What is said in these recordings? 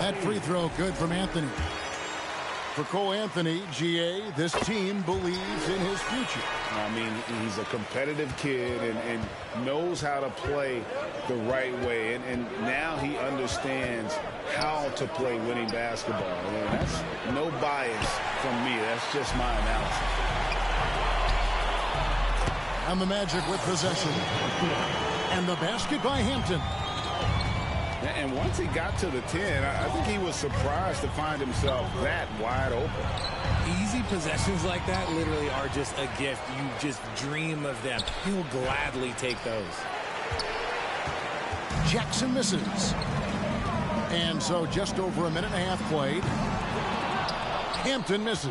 That free throw good from Anthony. For Cole Anthony, GA, this team believes in his future. I mean, he's a competitive kid and knows how to play the right way. And now he understands how to play winning basketball. And that's no bias from me. That's just my analysis. And the Magic with possession. And the basket by Hampton. And once he got to the 10, I think he was surprised to find himself that wide open. Easy possessions like that literally are just a gift. You just dream of them. He'll gladly take those. Jackson misses. And so just over a minute and a half played. Hampton misses.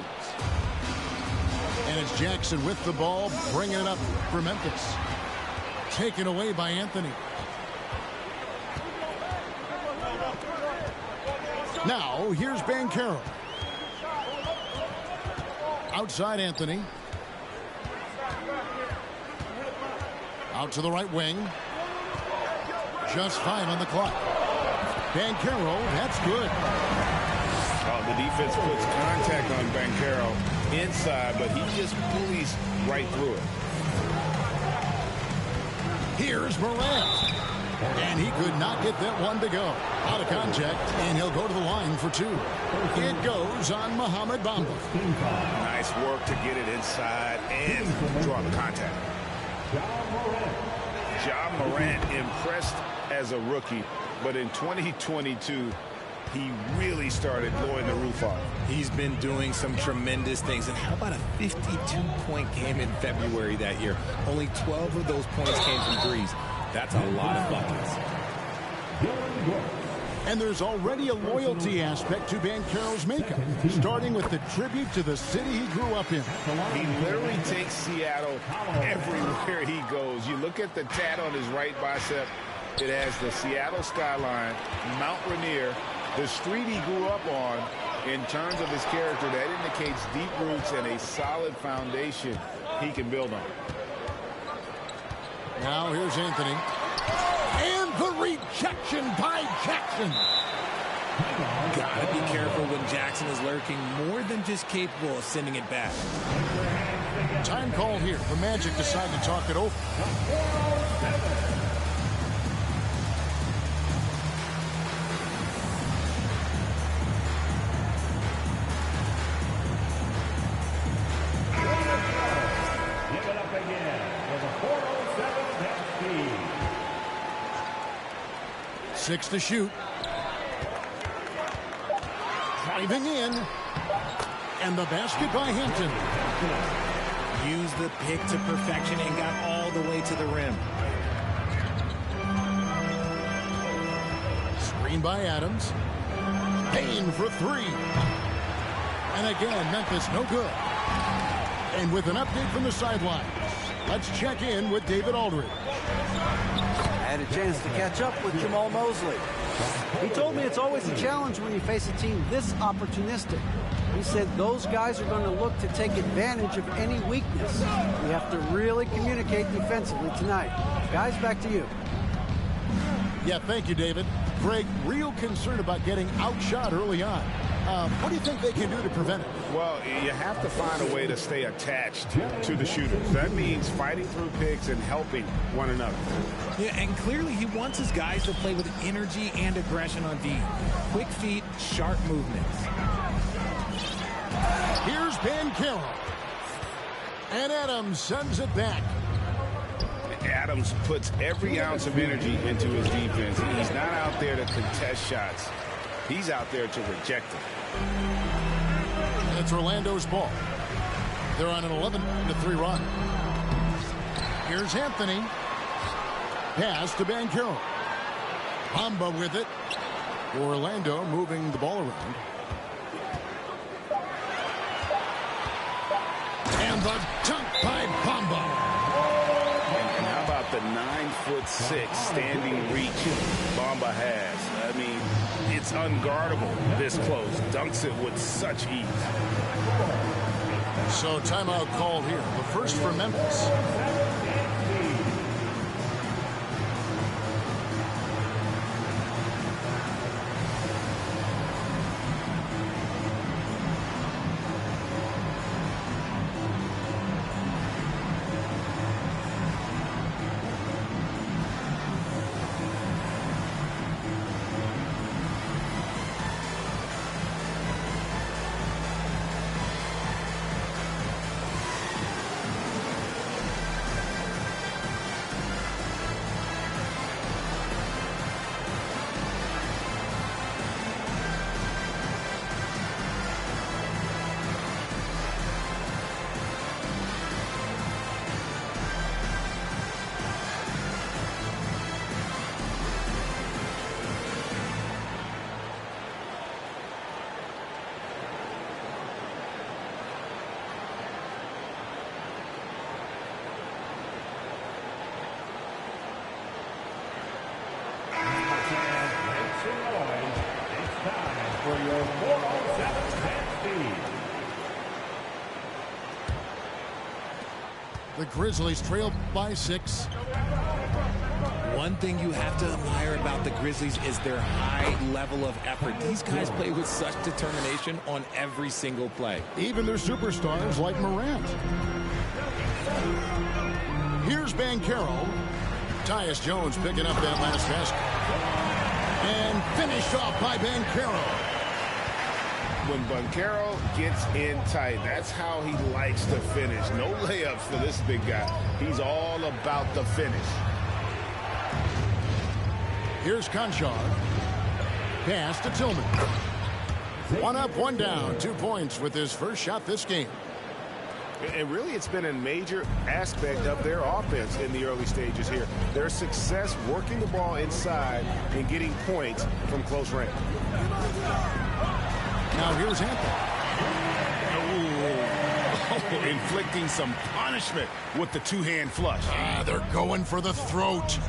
And it's Jackson with the ball, bringing it up for Memphis. Taken away by Anthony. Now, here's Banchero. Outside Anthony. Out to the right wing. Just 5 on the clock. Banchero, that's good. Oh, the defense puts contact on Banchero inside, but he just pulleys right through it. Here's Morant. And he could not get that one to go. Out of contact, and he'll go to the line for 2. It goes on Mohamed Bamba. Nice work to get it inside and draw the contact. Ja Morant impressed as a rookie, but in 2022, he really started blowing the roof off. He's been doing some tremendous things. And how about a 52-point game in February that year? Only 12 of those points came from threes. That's a lot of buckets. And there's already a loyalty aspect to Banchero's makeup, starting with the tribute to the city he grew up in. He literally takes Seattle everywhere he goes. You look at the tat on his right bicep. It has the Seattle skyline, Mount Rainier, the street he grew up on. In terms of his character, that indicates deep roots and a solid foundation he can build on. Now here's Anthony. And the rejection by Jackson. Gotta be careful when Jackson is lurking, more than just capable of sending it back. Time called here. The Magic decide to talk it over. Give it up again for the 407 Pepsi. 6 to shoot. Driving in. And the basket by Hampton. Used the pick to perfection and got all the way to the rim. Screen by Adams. Payne for 3. And again, Memphis no good. And with an update from the sideline, let's check in with David Aldridge. I had a chance to catch up with Jamal Mosley. He told me it's always a challenge when you face a team this opportunistic. He said those guys are going to look to take advantage of any weakness. We have to really communicate defensively tonight. Guys, back to you. Yeah, thank you, David. Greg, real concerned about getting outshot early on. What do you think they can do to prevent it? Well, you have to find a way to stay attached to the shooters. That means fighting through picks and helping one another. Yeah, and clearly he wants his guys to play with energy and aggression on D. Quick feet, sharp movements. Here's Banchero. And Adams sends it back. Adams puts every ounce of energy into his defense. He's not out there to contest shots. He's out there to reject them. It's Orlando's ball. They're on an 11-3 run. Here's Anthony. Pass to Banchero. Bamba with it. Orlando moving the ball around. And the dunk by Bamba. And how about the 9'6" standing reach Bamba has? I mean, it's unguardable this close. Dunks it with such ease. So timeout called here. The first for Memphis. your 407 Dynasty. The Grizzlies trail by 6. One thing you have to admire about the Grizzlies is their high level of effort. These guys play with such determination on every single play. Even their superstars like Morant. Here's Banchero. Tyus Jones picking up that last basket. And finished off by Banchero. When Banchero gets in tight, that's how he likes to finish. No layups for this big guy. He's all about the finish. Here's Conchar. Pass to Tillman. 1 up, 1 down. 2 points with his first shot this game. And really, it's been a major aspect of their offense in the early stages here. Their success working the ball inside and getting points from close range. Now here's Anthony. Oh, inflicting some punishment with the two-hand flush. They're going for the throat.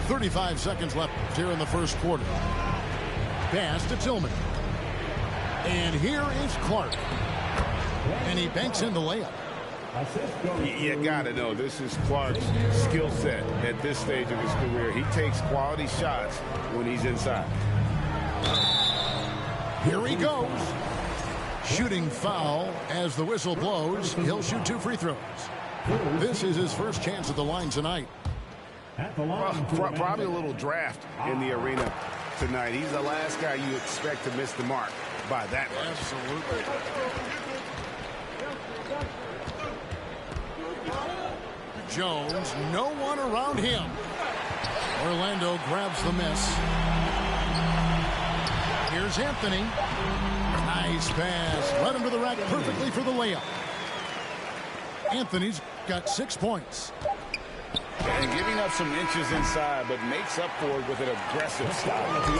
.35 seconds left here in the first quarter. Pass to Tillman. And here is Clark. And he banks in the layup. You got to know this is Clark's skill set at this stage of his career. He takes quality shots when he's inside. Here he goes. Shooting foul as the whistle blows. He'll shoot 2 free throws. This is his first chance at the line tonight. Probably a little draft in the arena tonight. He's the last guy you expect to miss the mark by that much. Absolutely. Jones, no one around him. Orlando grabs the miss. Here's Anthony. Nice pass. Led him to the rack perfectly for the layup. Anthony's got 6 points. And giving up some inches inside, but makes up for it with an aggressive style.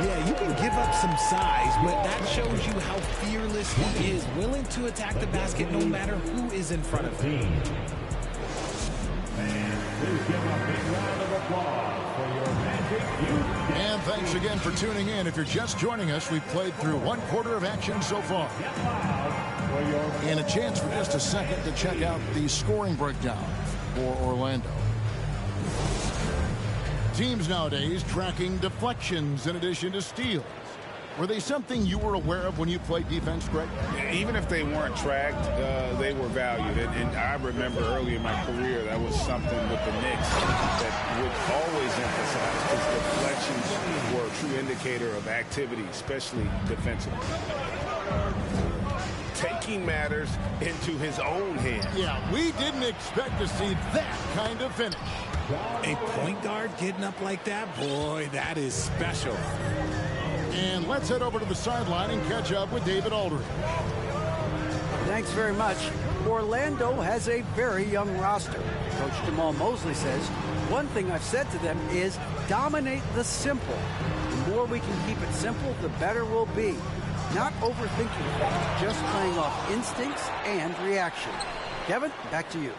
Yeah, you can give up some size, but that shows you how fearless he is, willing to attack the basket no matter who is in front of him. And please give a big round of applause for your Magic Youth. And thanks again for tuning in. If you're just joining us, we've played through 1 quarter of action so far. And a chance for just a second to check out the scoring breakdown for Orlando. Teams nowadays tracking deflections in addition to steals. Were they something you were aware of when you played defense, Greg? Even if they weren't tracked, they were valued. And I remember early in my career, that was something with the Knicks that would always emphasize, because deflections were a true indicator of activity, especially defensively. Taking matters into his own hands. Yeah, we didn't expect to see that kind of finish. A point guard getting up like that, boy, that is special. And let's head over to the sideline and catch up with David Aldridge. Thanks very much. Orlando has a very young roster. Coach Jamal Mosley says, one thing I've said to them is dominate the simple. The more we can keep it simple, the better we'll be. Not overthinking things, just playing off instincts and reaction. Kevin, back to you.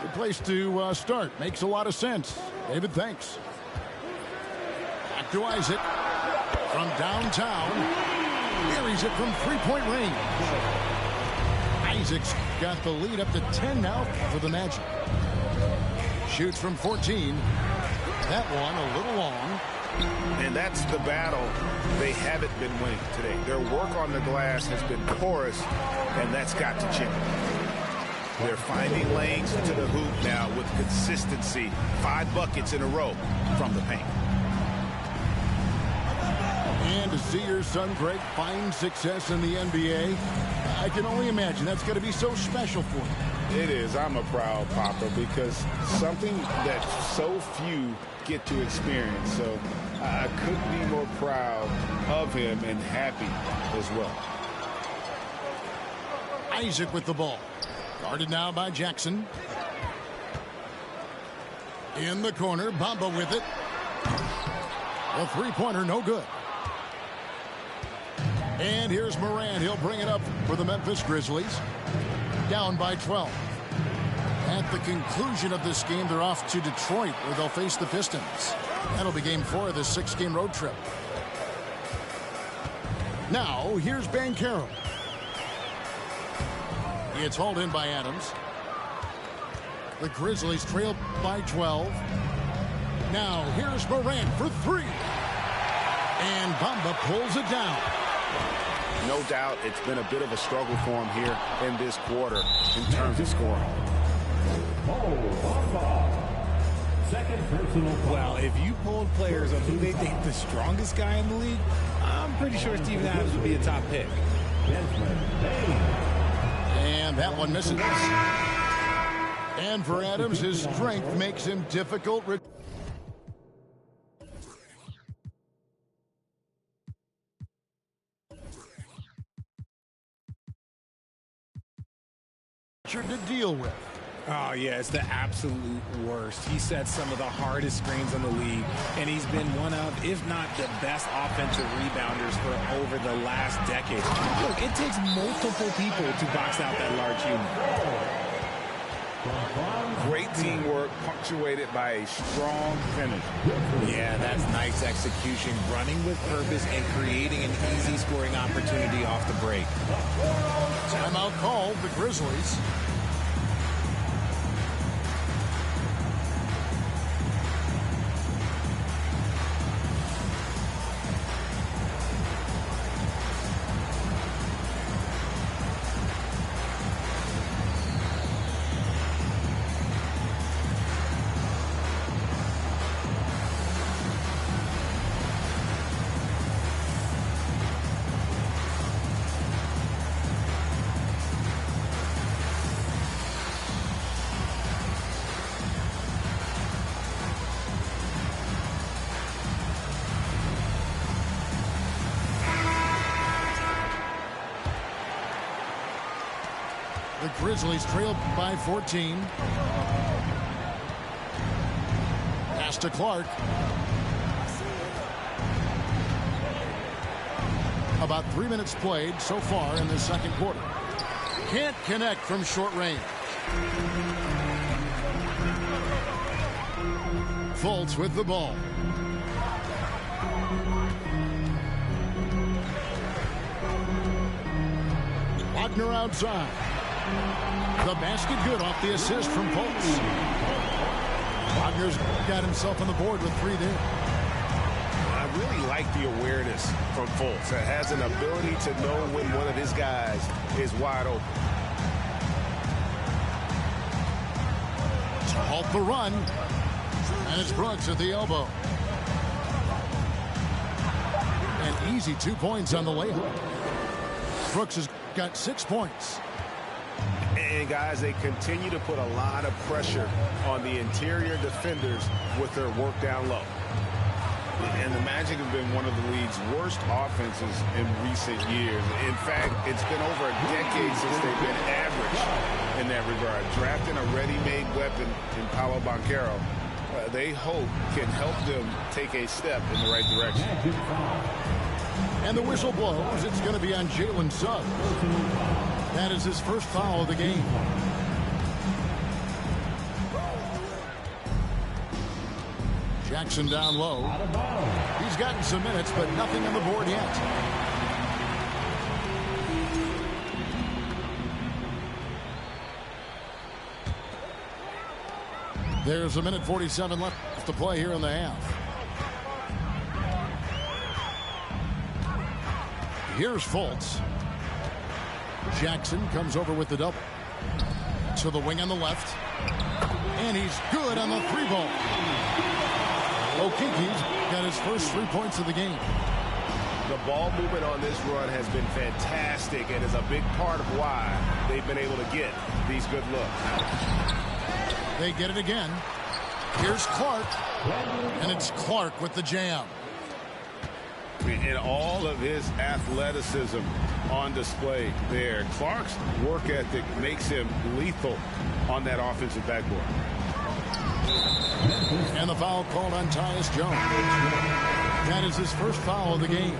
Good place to start. Makes a lot of sense. David, thanks. Back to Isaac. From downtown. Buries it from three-point range. Isaac's got the lead up to 10 now for the Magic. Shoots from 14. That one a little long. And that's the battle they haven't been winning today. Their work on the glass has been porous, and that's got to change. They're finding lanes to the hoop now with consistency. 5 buckets in a row from the paint. And to see your son, Greg, find success in the NBA, I can only imagine that's going to be so special for him. It is. I'm a proud papa because something that so few get to experience. So I couldn't be more proud of him and happy as well. Isaac with the ball. Guarded now by Jackson. In the corner, Bamba with it. The three-pointer, no good. And here's Morant. He'll bring it up for the Memphis Grizzlies. Down by 12. At the conclusion of this game, they're off to Detroit, where they'll face the Pistons. That'll be game 4 of this 6-game road trip. Now, here's Banchero. It's hauled in by Adams. The Grizzlies trail by 12. Now, here's Morant for 3. And Bamba pulls it down. No doubt it's been a bit of a struggle for him here in this quarter in terms of scoring. Second personal foul. Well, if you polled players on who they think the strongest guy in the league, I'm pretty sure Steven Adams would be a top pick. And that one misses. And for Adams, his strength makes him difficult. To deal with. Oh, yeah, it's the absolute worst. He sets some of the hardest screens in the league, and he's been one of, if not the best offensive rebounders for over the last decade. Look, it takes multiple people to box out that large human. Great teamwork punctuated by a strong finish. Yeah, that's nice execution, running with purpose and creating an easy scoring opportunity off the break. Timeout called, the Grizzlies. The Grizzlies trail by 14. Pass to Clark. About 3 minutes played so far in the second quarter. Can't connect from short range. Fultz with the ball. Wagner outside. The basket good off the assist from Fultz. Wagner's got himself on the board with 3 there. I really like the awareness from Fultz. It has an ability to know when one of his guys is wide open. To halt the run. And it's Brooks at the elbow. An easy 2 points on the layup. Brooks has got 6 points. And guys, they continue to put a lot of pressure on the interior defenders with their work down low. And the Magic have been one of the league's worst offenses in recent years. In fact, it's been over a decade since they've been average in that regard. Drafting a ready-made weapon in Paolo Banchero, they hope can help them take a step in the right direction. And the whistle blows. It's going to be on Jalen Suggs. That is his first foul of the game. Jackson down low. He's gotten some minutes, but nothing on the board yet. There's a minute 47 left to play here in the half. Here's Fultz. Jackson comes over with the double. To the wing on the left. And he's good on the 3-ball. Okiki's got his first 3 points of the game. The ball movement on this run has been fantastic and is a big part of why they've been able to get these good looks. They get it again. Here's Clark. And it's Clark with the jam. And all of his athleticism on display there. Clark's work ethic makes him lethal on that offensive backboard. And the foul called on Tyus Jones. That is his first foul of the game.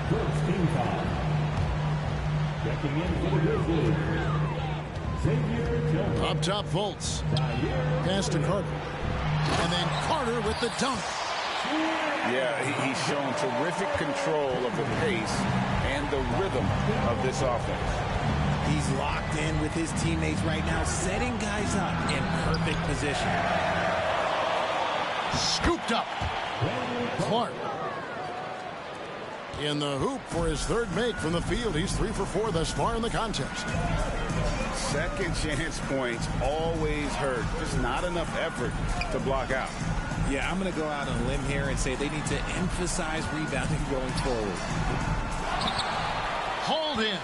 First team foul. Checking in for the Grizzlies, Xavier Up top, Fultz. Pass to Carter. And then Carter with the dunk. Yeah, he's shown terrific control of the pace and the rhythm of this offense. He's locked in with his teammates right now, setting guys up in perfect position. Scooped up. Clark. In the hoop for his third make from the field. He's 3 for 4 thus far in the contest. Second chance points always hurt. Just not enough effort to block out. Yeah, I'm going to go out on a limb here and say they need to emphasize rebounding going forward. Hauled in.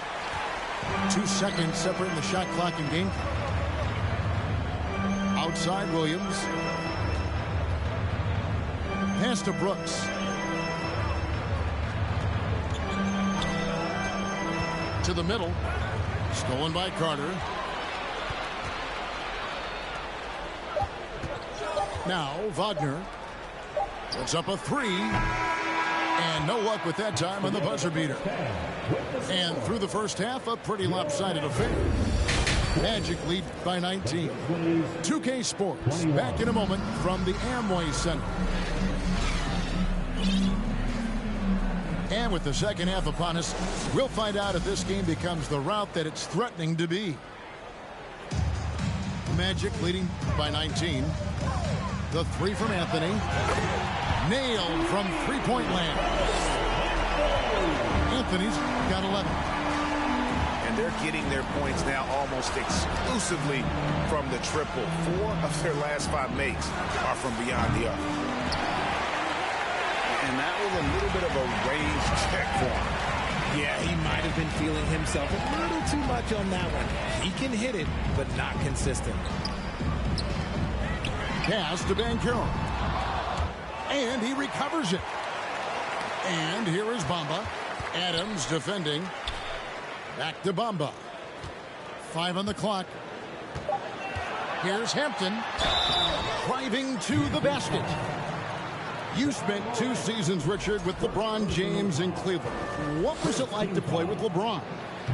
2 seconds separating the shot clock and game. Outside Williams. Pass to Brooks. To the middle. Stolen by Carter. Now Wagner puts up a 3. And no luck with that time on the buzzer beater. And through the first half, a pretty lopsided affair. Magic lead by 19. 2K Sports back in a moment from the Amway Center. And with the second half upon us, we'll find out if this game becomes the route that it's threatening to be. Magic leading by 19. The 3 from Anthony. Nailed from three-point land. Anthony's got 11. And they're getting their points now almost exclusively from the triple. 4 of their last 5 makes are from beyond the arc. And that was a little bit of a range check for him. Yeah, he might have been feeling himself a little too much on that one. He can hit it, but not consistent. Pass to Banchero. And he recovers it. And here is Bamba. Adams defending. Back to Bamba. 5 on the clock. Here's Hampton. Driving to the basket. You spent 2 seasons, Richard, with LeBron James in Cleveland. What was it like to play with LeBron?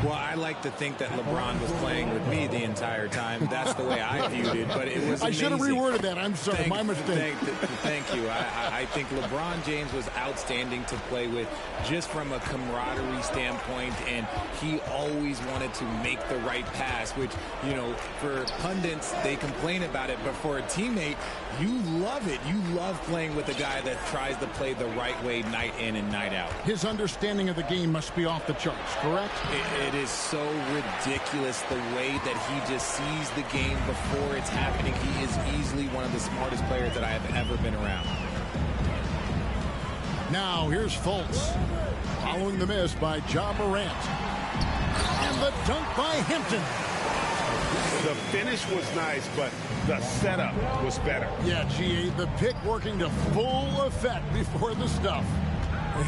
Well, I like to think that LeBron was playing with me the entire time. That's the way I viewed it, but it was amazing. I should have reworded that. I'm sorry. My mistake. Thank you. I think LeBron James was outstanding to play with just from a camaraderie standpoint, and he always wanted to make the right pass, which, you know, for pundits, they complain about it, but for a teammate, you love it. You love playing with a guy that tries to play the right way night in and night out. His understanding of the game must be off the charts, correct? It is so ridiculous the way that he just sees the game before it's happening. He is easily one of the smartest players that I have ever been around. Now here's Fultz. Following the miss by Ja Morant. And the dunk by Hampton. The finish was nice, but the setup was better. Yeah, GA, the pick working to full effect before the stuff.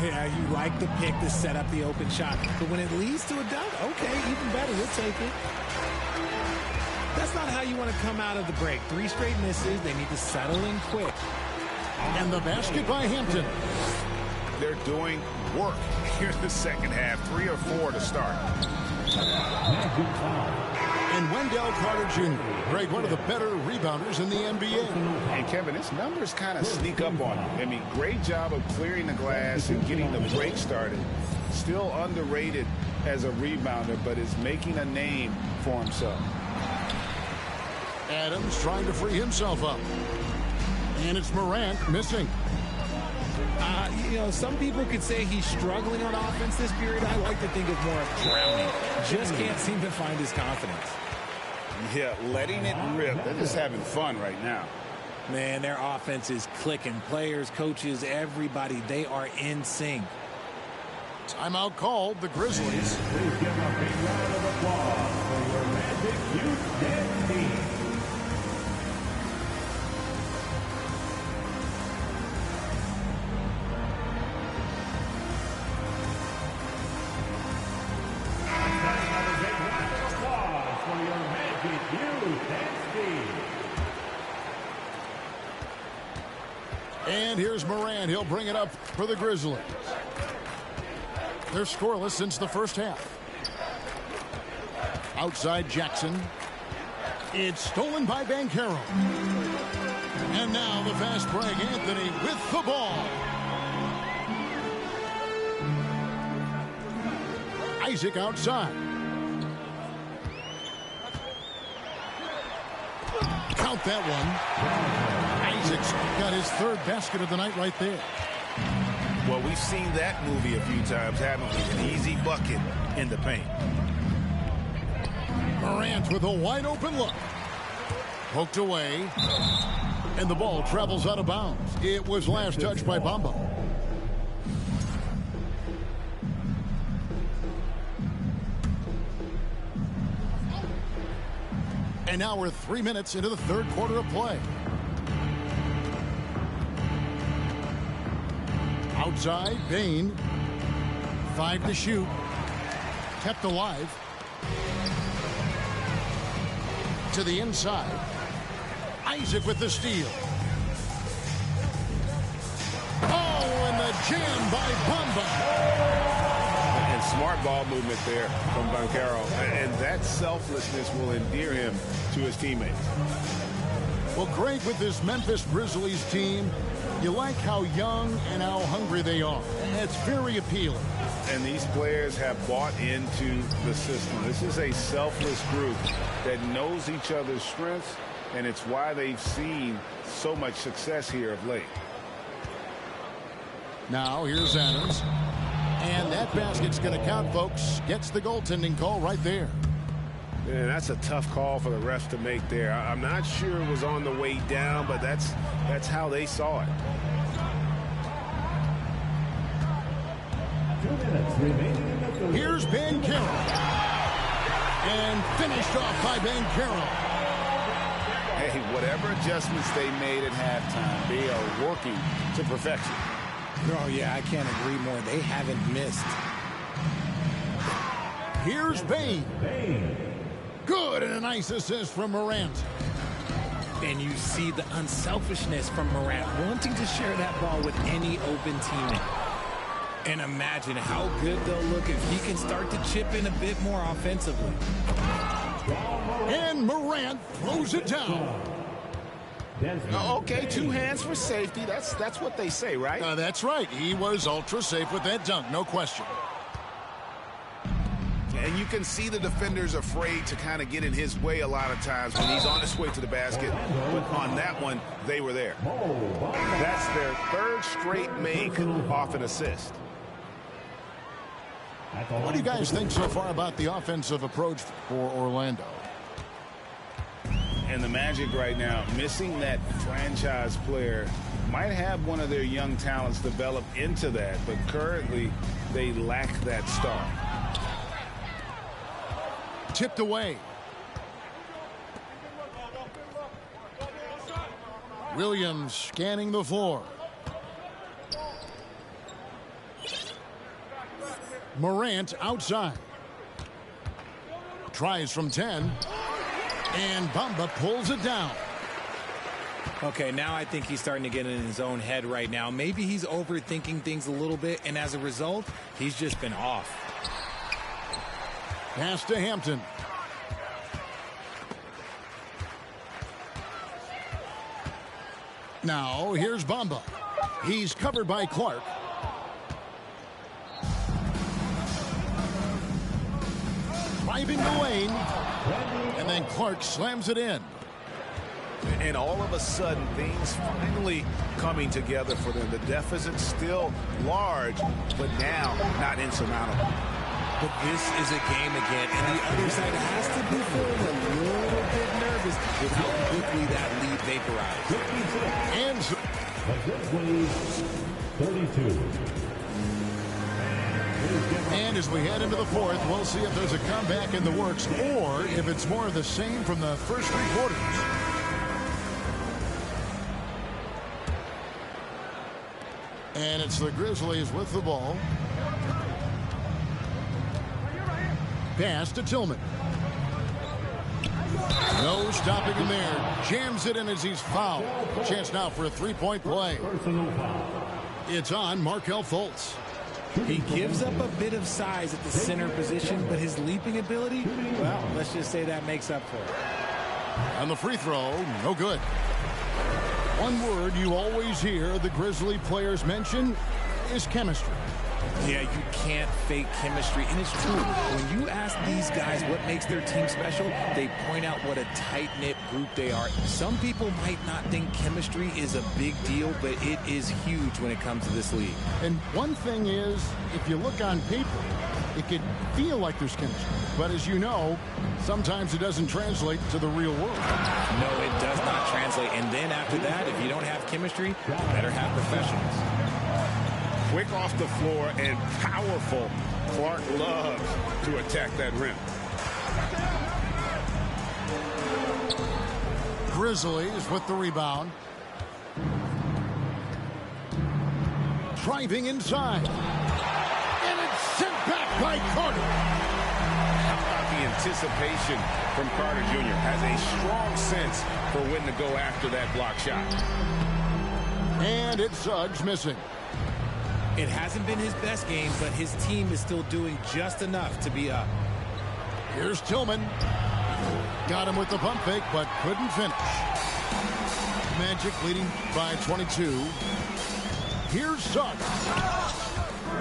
Yeah, you like the pick to set up the open shot. But when it leads to a dunk, okay, even better. We'll take it. That's not how you want to come out of the break. 3 straight misses. They need to settle in quick. And the basket by Hampton. They're doing work here in the second half. 3 or 4 to start. And Wendell Carter Jr., grade one of the better rebounders in the NBA. And Kevin, his numbers kind of sneak up on him. I mean, great job of clearing the glass and getting the break started. Still underrated as a rebounder, but is making a name for himself. Adams trying to free himself up. And it's Morant missing. You know, some people could say he's struggling on offense this period. I like to think of more of drowning. Just can't seem to find his confidence. Yeah, letting it rip. They're just having fun right now. Man, their offense is clicking. Players, coaches, everybody, they are in sync. Timeout called, the Grizzlies. Please give a big round of applause for your Magic Youth Dance Team. And here's Morant. He'll bring it up for the Grizzlies. They're scoreless since the first half. Outside Jackson. It's stolen by Banchero. And now the fast break. Anthony with the ball. Isaac outside. Count that one. Isaac's got his third basket of the night right there. Well, we've seen that movie a few times, haven't we? An easy bucket in the paint. Morant with a wide open look. Poked away. And the ball travels out of bounds. It was last touched by Bamba. And now we're 3 minutes into the third quarter of play. Outside, Bain. 5 to shoot. Kept alive. To the inside. Isaac with the steal. Oh, and the jam by Bamba. And smart ball movement there from Banchero. And that selflessness will endear him to his teammates. Well, Greg, with this Memphis Grizzlies team, you like how young and how hungry they are. It's very appealing. And these players have bought into the system. This is a selfless group that knows each other's strengths, and it's why they've seen so much success here of late. Now, here's Adams. And that basket's going to count, folks. Gets the goaltending call right there. Yeah, that's a tough call for the refs to make there. I'm not sure it was on the way down, but that's how they saw it. 2 minutes remaining in the third. Here's Banchero. And finished off by Banchero. Hey, whatever adjustments they made at halftime, they are working to perfection. Oh, yeah, I can't agree more. They haven't missed. Here's Bain. Good, and a nice assist from Morant. And you see the unselfishness from Morant wanting to share that ball with any open teammate. And imagine how good they'll look if he can start to chip in a bit more offensively. And Morant throws it down. Okay, 2 hands for safety. That's what they say, right? That's right. He was ultra safe with that dunk, no question. And you can see the defenders afraid to kind of get in his way a lot of times when he's on his way to the basket. But on that one, they were there. That's their 3rd straight make off an assist. What do you guys think so far about the offensive approach for Orlando? And the Magic right now, missing that franchise player, might have one of their young talents develop into that, but currently they lack that star. Tipped away. Williams scanning the floor. Morant outside. Tries from 10. And Bamba pulls it down. Okay, now I think he's starting to get in his own head right now. Maybe he's overthinking things a little bit, and as a result, he's just been off. Pass to Hampton. Now, here's Bamba. He's covered by Clark. Driving the lane. And then Clark slams it in. And all of a sudden, things finally coming together for them. The deficit still large, but now not insurmountable. But this is a game again, and the other side has to be feeling a little bit nervous with how quickly that lead vaporized. And the Grizzlies, 32. And as we head into the fourth, we'll see if there's a comeback in the works or if it's more of the same from the first 3 quarters. And it's the Grizzlies with the ball. Pass to Tillman. No stopping him there. Jams it in as he's fouled. Chance now for a 3-point play. It's on Markelle Fultz. He gives up a bit of size at the center position, but his leaping ability, well, let's just say that makes up for it. And the free throw, no good. One word you always hear the Grizzly players mention is chemistry. Yeah, you can't fake chemistry, and it's true. When you ask these guys what makes their team special, they point out what a tight-knit group they are. Some people might not think chemistry is a big deal, but it is huge when it comes to this league. And one thing is, if you look on paper, it could feel like there's chemistry. But as you know, sometimes it doesn't translate to the real world. No, it does not translate. And then after that, if you don't have chemistry, you better have professionals. Quick off the floor and powerful. Clark loves to attack that rim. Grizzlies with the rebound. Driving inside. And it's sent back by Carter. How about the anticipation from Carter Jr. Has a strong sense for when to go after that block shot. And it's Suggs missing. It hasn't been his best game, but his team is still doing just enough to be up. Here's Tillman. Got him with the pump fake, but couldn't finish. Magic leading by 22. Here's Suggs.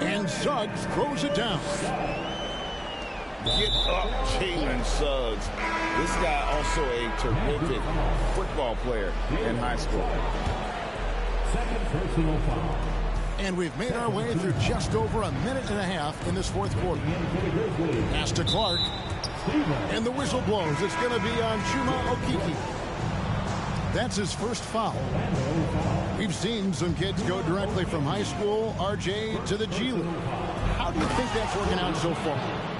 And Suggs throws it down. Get up, Jalen Suggs. This guy also a terrific football player in high school. Second personal foul. And we've made our way through just over a minute and a half in this fourth quarter. Pass to Clark. And the whistle blows. It's going to be on Chuma Okeke. That's his first foul. We've seen some kids go directly from high school, RJ, to the G League. How do you think that's working out so far?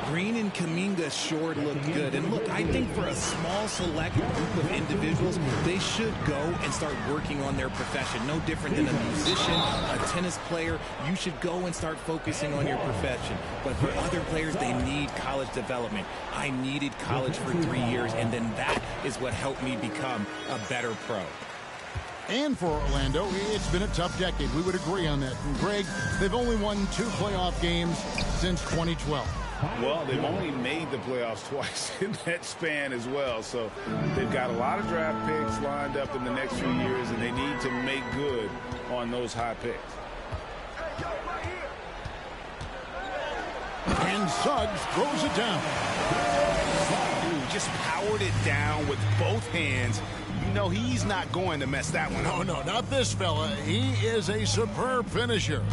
Green and Kuminga sure look good. And look, I think for a small select group of individuals, they should go and start working on their profession. No different than a musician, a tennis player. You should go and start focusing on your profession. But for other players, they need college development. I needed college for 3 years, and then that is what helped me become a better pro. And for Orlando, it's been a tough decade. We would agree on that. And Greg, they've only won 2 playoff games since 2012. Well, they've only made the playoffs twice in that span as well. So they've got a lot of draft picks lined up in the next few years, and they need to make good on those high picks. And Suggs throws it down. Ooh, just powered it down with both hands. You know he's not going to mess that one up. No, not this fella. He is a superb finisher.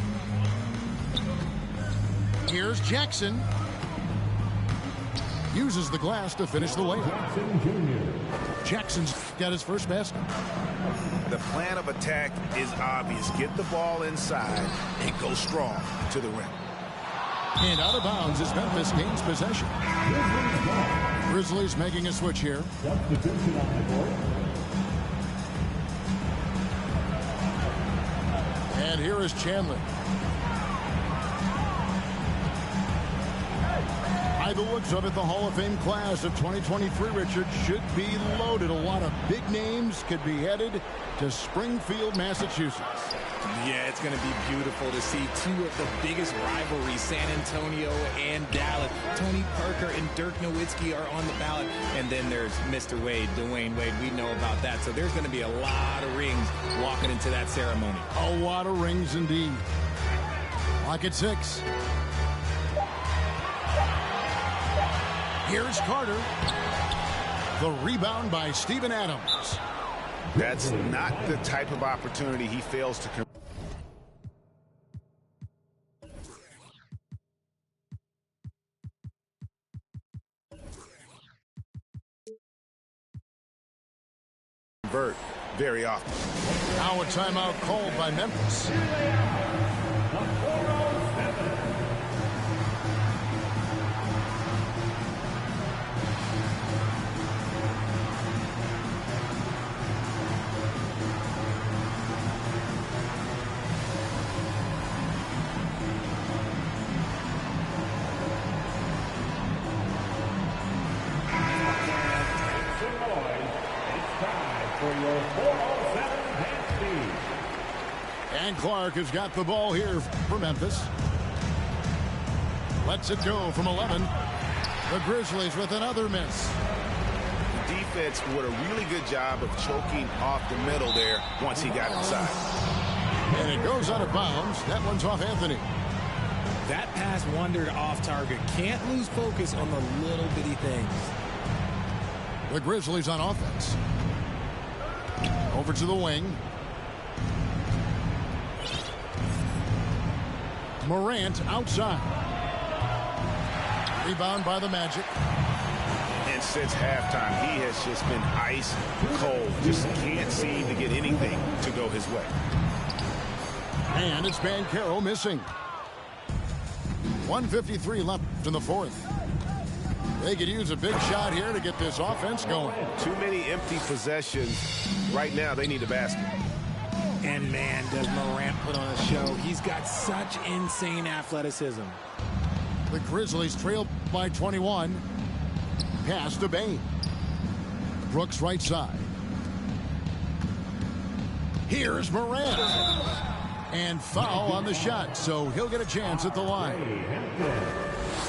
Here's Jackson. Uses the glass to finish the layup. Jackson's got his first basket. The plan of attack is obvious. Get the ball inside and go strong to the rim. And out of bounds as Memphis gains possession. Grizzlies making a switch here. And here is Chandler. By the looks of it, the Hall of Fame class of 2023, Richard, should be loaded. A lot of big names could be headed to Springfield, Massachusetts. Yeah, it's going to be beautiful to see 2 of the biggest rivalries, San Antonio and Dallas. Tony Parker and Dirk Nowitzki are on the ballot. And then there's Mr. Wade, Dwayne Wade. We know about that. So there's going to be a lot of rings walking into that ceremony. A lot of rings indeed. Clock at 6. Here's Carter. The rebound by Steven Adams. That's not the type of opportunity he fails to convert very often. Now a timeout called by Memphis. And Clark has got the ball here for Memphis. Lets it go from 11. The Grizzlies with another miss. defense with a really good job of choking off the middle there once he got inside. And it goes out of bounds. That one's off Anthony. That pass wandered off target. Can't lose focus on the little bitty things. The Grizzlies on offense. Over to the wing. Morant outside. Rebound by the Magic. And since halftime, he has just been ice cold. Just can't seem to get anything to go his way. And it's Banchero missing. 1:53 left in the fourth. They could use a big shot here to get this offense going. Too many empty possessions. Right now, they need a basket. And man, does Morant put on a show. He's got such insane athleticism. The Grizzlies trail by 21. Pass to Bane. Brooks right side. Here's Morant. And foul on the shot, so he'll get a chance at the line.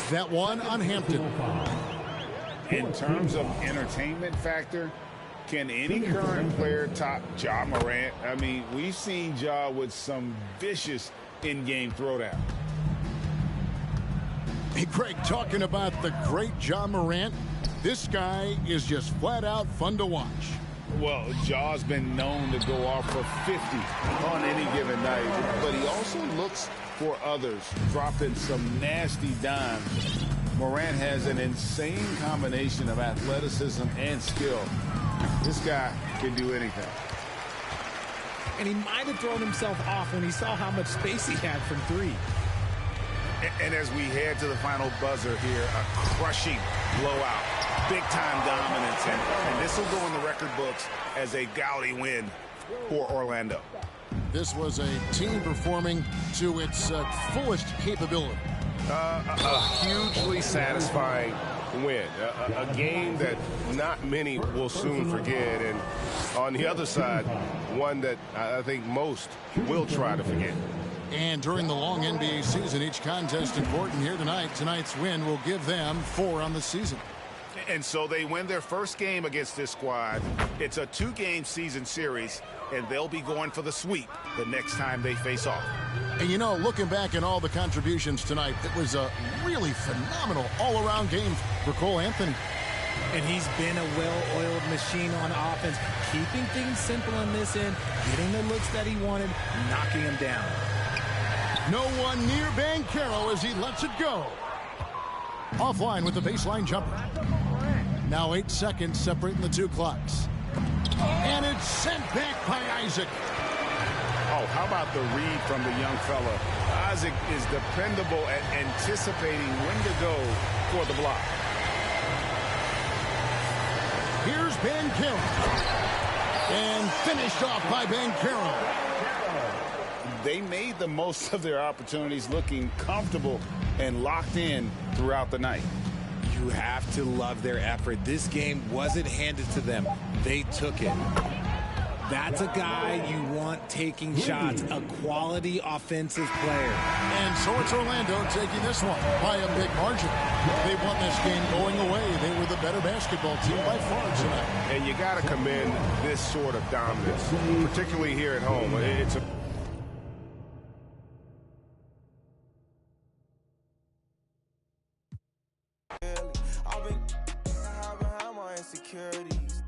That one on Hampton. In terms of entertainment factor, can any current player top Ja Morant? I mean, we've seen Ja with some vicious in-game throwdown. Hey, Greg, talking about the great Ja Morant, this guy is just flat out fun to watch. Well, Ja's been known to go off for 50 on any given night, but he also looks for others, dropping some nasty dimes. Morant has an insane combination of athleticism and skill. This guy can do anything. And he might have thrown himself off when he saw how much space he had from three. And as we head to the final buzzer here, a crushing blowout. Big-time dominance, and this will go in the record books as a gaudy win for Orlando. This was a team performing to its fullest capability. A hugely satisfying win. A game that not many will soon forget. And on the other side, one that I think most will try to forget. And during the long NBA season, each contest important here tonight. Tonight's win will give them 4 on the season. And so they win their first game against this squad. It's a 2-game season series, and they'll be going for the sweep the next time they face off. And you know, looking back at all the contributions tonight, it was a really phenomenal all-around game for Cole Anthony. And he's been a well-oiled machine on offense, keeping things simple in this end, getting the looks that he wanted, knocking him down. No one near Banchero as he lets it go. Offline with the baseline jumper. Now 8 seconds separating the two clocks. And it's sent back by Isaac. Oh, how about the read from the young fella? Isaac is dependable at anticipating when to go for the block. Here's Banchero. And finished off by Banchero. They made the most of their opportunities, looking comfortable and locked in throughout the night. You have to love their effort. This game wasn't handed to them. They took it. That's a guy you want taking shots, a quality offensive player. And so it's Orlando taking this one by a big margin. They won this game going away. They were the better basketball team by far tonight. And you got to commend this sort of dominance, particularly here at home. It's a I've been hiding behind my insecurities,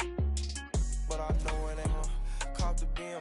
but I know it ain't gonna cop the beam.